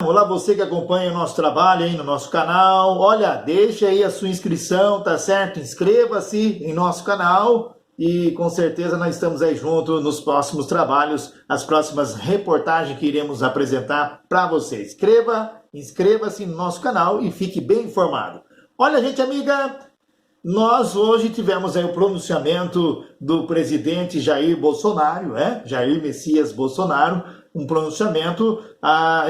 Olá, você que acompanha o nosso trabalho aí no nosso canal. Olha, deixa aí a sua inscrição, tá certo? Inscreva-se em nosso canal e com certeza nós estamos aí juntos nos próximos trabalhos, as próximas reportagens que iremos apresentar para você. Inscreva-se no nosso canal e fique bem informado. Olha, gente amiga, nós hoje tivemos aí o pronunciamento do presidente Jair Bolsonaro, Jair Messias Bolsonaro, um pronunciamento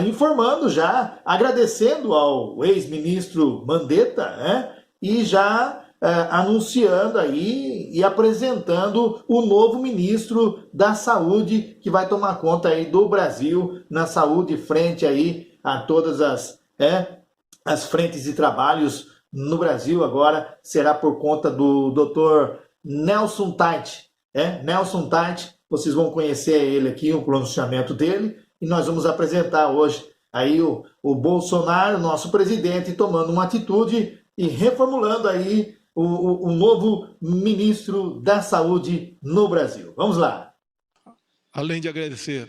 informando já, agradecendo ao ex-ministro Mandetta, e já anunciando aí e apresentando o novo ministro da Saúde que vai tomar conta aí do Brasil na saúde frente aí a todas as frentes de trabalhos no Brasil. Agora será por conta do Dr. Nelson Tait. Nelson Tait, vocês vão conhecer ele aqui, o pronunciamento dele, e nós vamos apresentar hoje aí o Bolsonaro, nosso presidente, tomando uma atitude e reformulando aí o novo ministro da Saúde no Brasil. Vamos lá. Além de agradecer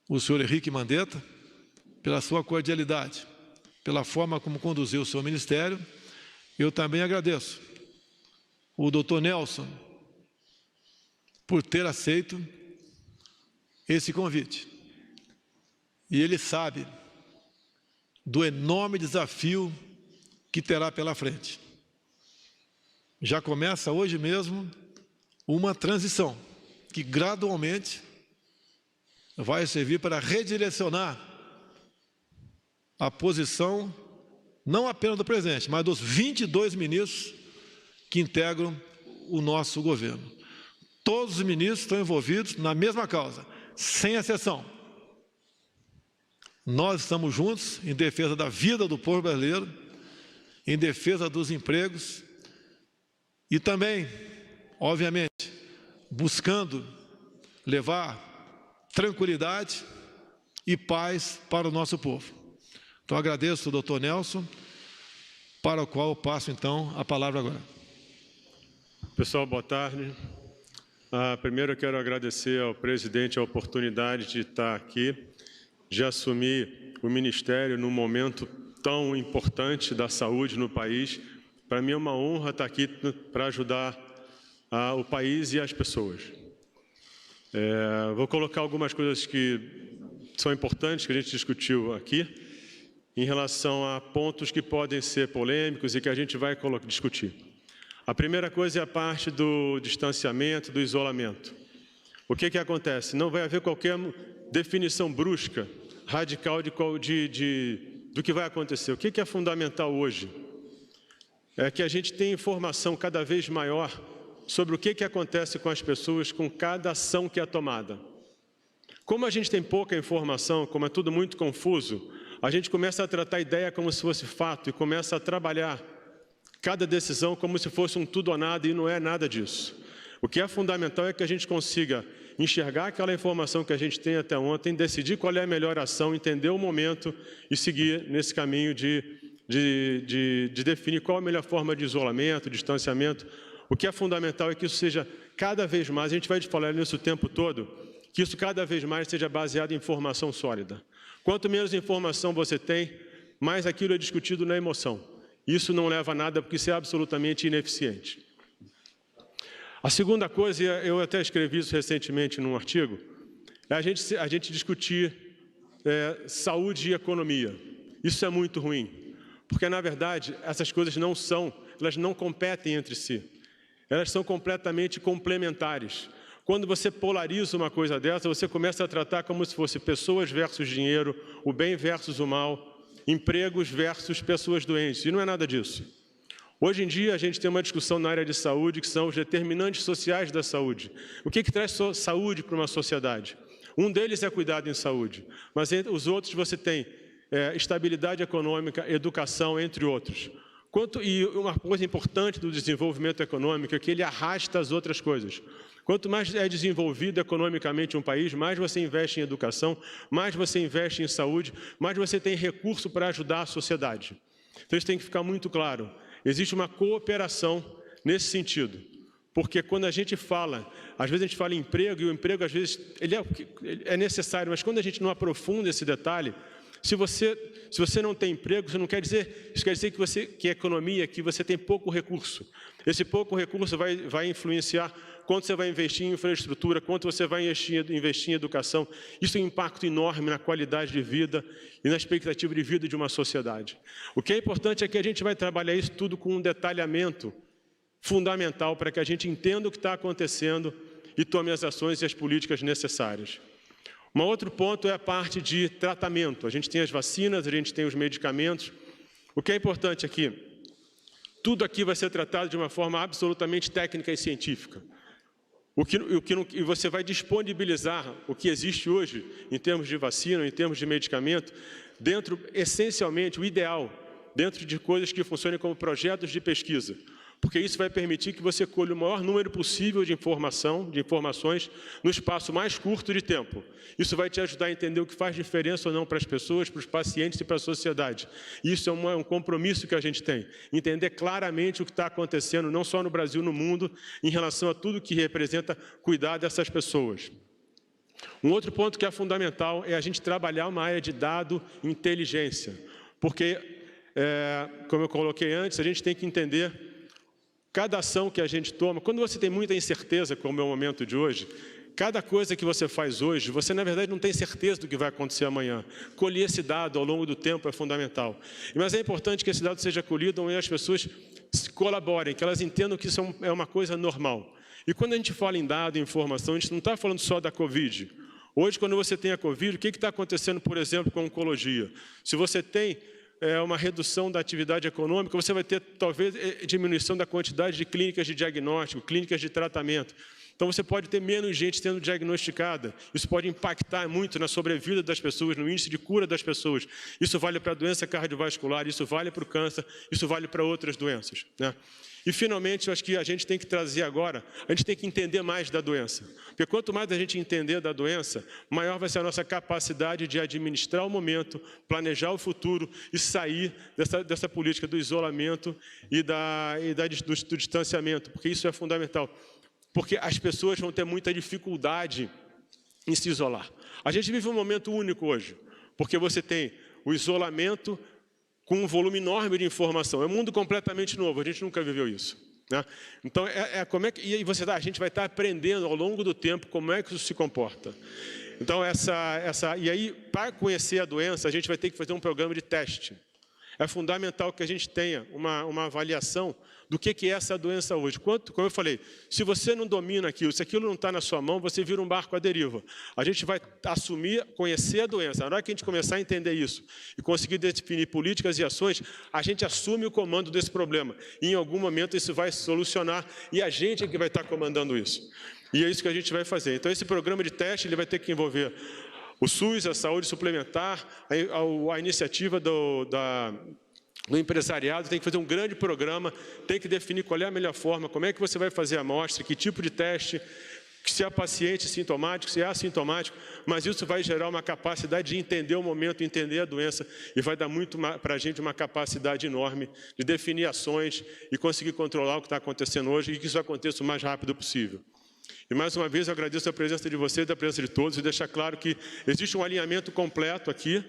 o senhor Henrique Mandetta pela sua cordialidade, pela forma como conduziu o seu ministério, eu também agradeço o doutor Nelson por ter aceito esse convite. E ele sabe do enorme desafio que terá pela frente. Já começa hoje mesmo uma transição que gradualmente vai servir para redirecionar a posição, não apenas do presidente, mas dos 22 ministros que integram o nosso governo. Todos os ministros estão envolvidos na mesma causa, sem exceção. Nós estamos juntos em defesa da vida do povo brasileiro, em defesa dos empregos e também, obviamente, buscando levar tranquilidade e paz para o nosso povo. Então, agradeço ao doutor Nelson, para o qual eu passo, então, a palavra agora. Pessoal, boa tarde. Primeiro, eu quero agradecer ao presidente a oportunidade de estar aqui, de assumir o ministério num momento tão importante da saúde no país. Para mim é uma honra estar aqui para ajudar o país e as pessoas. Vou colocar algumas coisas que são importantes, que a gente discutiu aqui, em relação a pontos que podem ser polêmicos e que a gente vai discutir. A primeira coisa é a parte do distanciamento, do isolamento. O que acontece? Não vai haver qualquer definição brusca, radical do que vai acontecer. O que é fundamental hoje? É que a gente tenha informação cada vez maior sobre o que acontece com as pessoas com cada ação que é tomada. Como a gente tem pouca informação, como é tudo muito confuso, a gente começa a tratar a ideia como se fosse fato e começa a trabalhar cada decisão como se fosse um tudo ou nada, e não é nada disso. O que é fundamental é que a gente consiga enxergar aquela informação que a gente tem até ontem, decidir qual é a melhor ação, entender o momento e seguir nesse caminho de definir qual a melhor forma de isolamento, distanciamento. O que é fundamental é que isso seja cada vez mais, a gente vai falar nisso o tempo todo, que isso cada vez mais seja baseado em informação sólida. Quanto menos informação você tem, mais aquilo é discutido na emoção. Isso não leva a nada, porque isso é absolutamente ineficiente. A segunda coisa, eu até escrevi isso recentemente num artigo, é a gente discutir saúde e economia. Isso é muito ruim, porque, na verdade, essas coisas elas não competem entre si. Elas são completamente complementares. Quando você polariza uma coisa dessa, você começa a tratar como se fosse pessoas versus dinheiro, o bem versus o mal, empregos versus pessoas doentes, e não é nada disso. Hoje em dia, a gente tem uma discussão na área de saúde, que são os determinantes sociais da saúde. O que traz saúde para uma sociedade? Um deles é cuidado em saúde, mas entre os outros você tem estabilidade econômica, educação, entre outros. E uma coisa importante do desenvolvimento econômico é que ele arrasta as outras coisas. Quanto mais é desenvolvido economicamente um país, mais você investe em educação, mais você investe em saúde, mais você tem recurso para ajudar a sociedade. Então isso tem que ficar muito claro. Existe uma cooperação nesse sentido. Porque quando a gente fala, às vezes a gente fala em emprego, e o emprego às vezes ele é necessário, mas quando a gente não aprofunda esse detalhe, Se você não tem emprego, isso quer dizer que a economia, que você tem pouco recurso. Esse pouco recurso vai influenciar quanto você vai investir em infraestrutura, quanto você vai investir em educação. Isso tem um impacto enorme na qualidade de vida e na expectativa de vida de uma sociedade. O que é importante é que a gente vai trabalhar isso tudo com um detalhamento fundamental para que a gente entenda o que está acontecendo e tome as ações e as políticas necessárias. Um outro ponto é a parte de tratamento. A gente tem as vacinas, a gente tem os medicamentos. O que é importante aqui? Tudo aqui vai ser tratado de uma forma absolutamente técnica e científica. E você vai disponibilizar o que existe hoje, em termos de vacina, em termos de medicamento, dentro, essencialmente, o ideal, dentro de coisas que funcionem como projetos de pesquisa. Porque isso vai permitir que você colhe o maior número possível de informações no espaço mais curto de tempo. Isso vai te ajudar a entender o que faz diferença ou não para as pessoas, para os pacientes e para a sociedade. Isso é um compromisso que a gente tem. Entender claramente o que está acontecendo, não só no Brasil, no mundo, em relação a tudo que representa cuidar dessas pessoas. Um outro ponto que é fundamental é a gente trabalhar uma área de dado e inteligência. Porque, como eu coloquei antes, a gente tem que entender cada ação que a gente toma. Quando você tem muita incerteza, como é o momento de hoje, cada coisa que você faz hoje, você, na verdade, não tem certeza do que vai acontecer amanhã. Colher esse dado ao longo do tempo é fundamental. Mas é importante que esse dado seja colhido e as pessoas colaborem, que elas entendam que isso é uma coisa normal. E quando a gente fala em dado e informação, a gente não está falando só da Covid. Hoje, quando você tem a Covid, o que está acontecendo, por exemplo, com a oncologia? Se você tem uma redução da atividade econômica, você vai ter, talvez, diminuição da quantidade de clínicas de diagnóstico, clínicas de tratamento. Então, você pode ter menos gente sendo diagnosticada. Isso pode impactar muito na sobrevida das pessoas, no índice de cura das pessoas. Isso vale para a doença cardiovascular, isso vale para o câncer, isso vale para outras doenças, né? E, finalmente, eu acho que a gente tem que trazer agora, a gente tem que entender mais da doença. Porque quanto mais a gente entender da doença, maior vai ser a nossa capacidade de administrar o momento, planejar o futuro e sair dessa política do isolamento e do distanciamento, porque isso é fundamental. Porque as pessoas vão ter muita dificuldade em se isolar. A gente vive um momento único hoje, porque você tem o isolamento com um volume enorme de informação. É um mundo completamente novo, a gente nunca viveu isso, né? Então, a gente vai estar aprendendo ao longo do tempo como é que isso se comporta. Então, e aí, para conhecer a doença, a gente vai ter que fazer um programa de teste. É fundamental que a gente tenha uma avaliação do que é essa doença hoje. Como eu falei, se você não domina aquilo, se aquilo não está na sua mão, você vira um barco à deriva. A gente vai conhecer a doença. Na hora que a gente começar a entender isso e conseguir definir políticas e ações, a gente assume o comando desse problema. E em algum momento isso vai se solucionar e a gente é que vai estar comandando isso. E é isso que a gente vai fazer. Então, esse programa de teste ele vai ter que envolver o SUS, a saúde suplementar, a iniciativa do empresariado, tem que fazer um grande programa, tem que definir qual é a melhor forma, como é que você vai fazer a amostra, que tipo de teste, se é paciente sintomático, se é assintomático, mas isso vai gerar uma capacidade de entender o momento, entender a doença, e vai dar muito para a gente uma capacidade enorme de definir ações e conseguir controlar o que está acontecendo hoje e que isso aconteça o mais rápido possível. E, mais uma vez, eu agradeço a presença de vocês, a presença de todos, e deixar claro que existe um alinhamento completo aqui,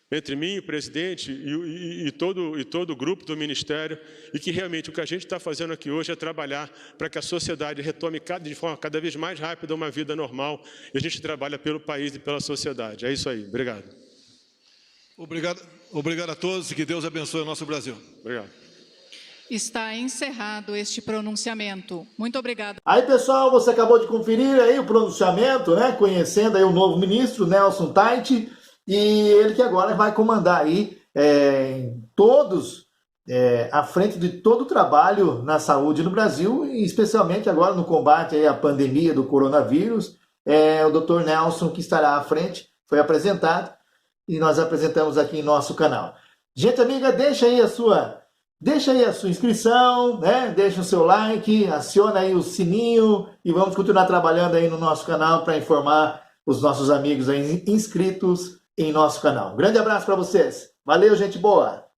entre mim, o presidente e todo o grupo do Ministério, e que realmente o que a gente está fazendo aqui hoje é trabalhar para que a sociedade retome de forma cada vez mais rápida uma vida normal, e a gente trabalha pelo país e pela sociedade. É isso aí. Obrigado. Obrigado a todos e que Deus abençoe o nosso Brasil. Obrigado. Está encerrado este pronunciamento. Muito obrigada. Aí, pessoal, você acabou de conferir aí o pronunciamento, né? Conhecendo aí o novo ministro, Nelson Teich, e ele que agora vai comandar aí à frente de todo o trabalho na saúde no Brasil, e especialmente agora no combate aí à pandemia do coronavírus. O Dr. Nelson que estará à frente, foi apresentado e nós apresentamos aqui em nosso canal. Gente amiga, deixa aí a sua inscrição, né? Deixa o seu like, aciona aí o sininho e vamos continuar trabalhando aí no nosso canal para informar os nossos amigos aí inscritos em nosso canal. Um grande abraço para vocês. Valeu, gente boa!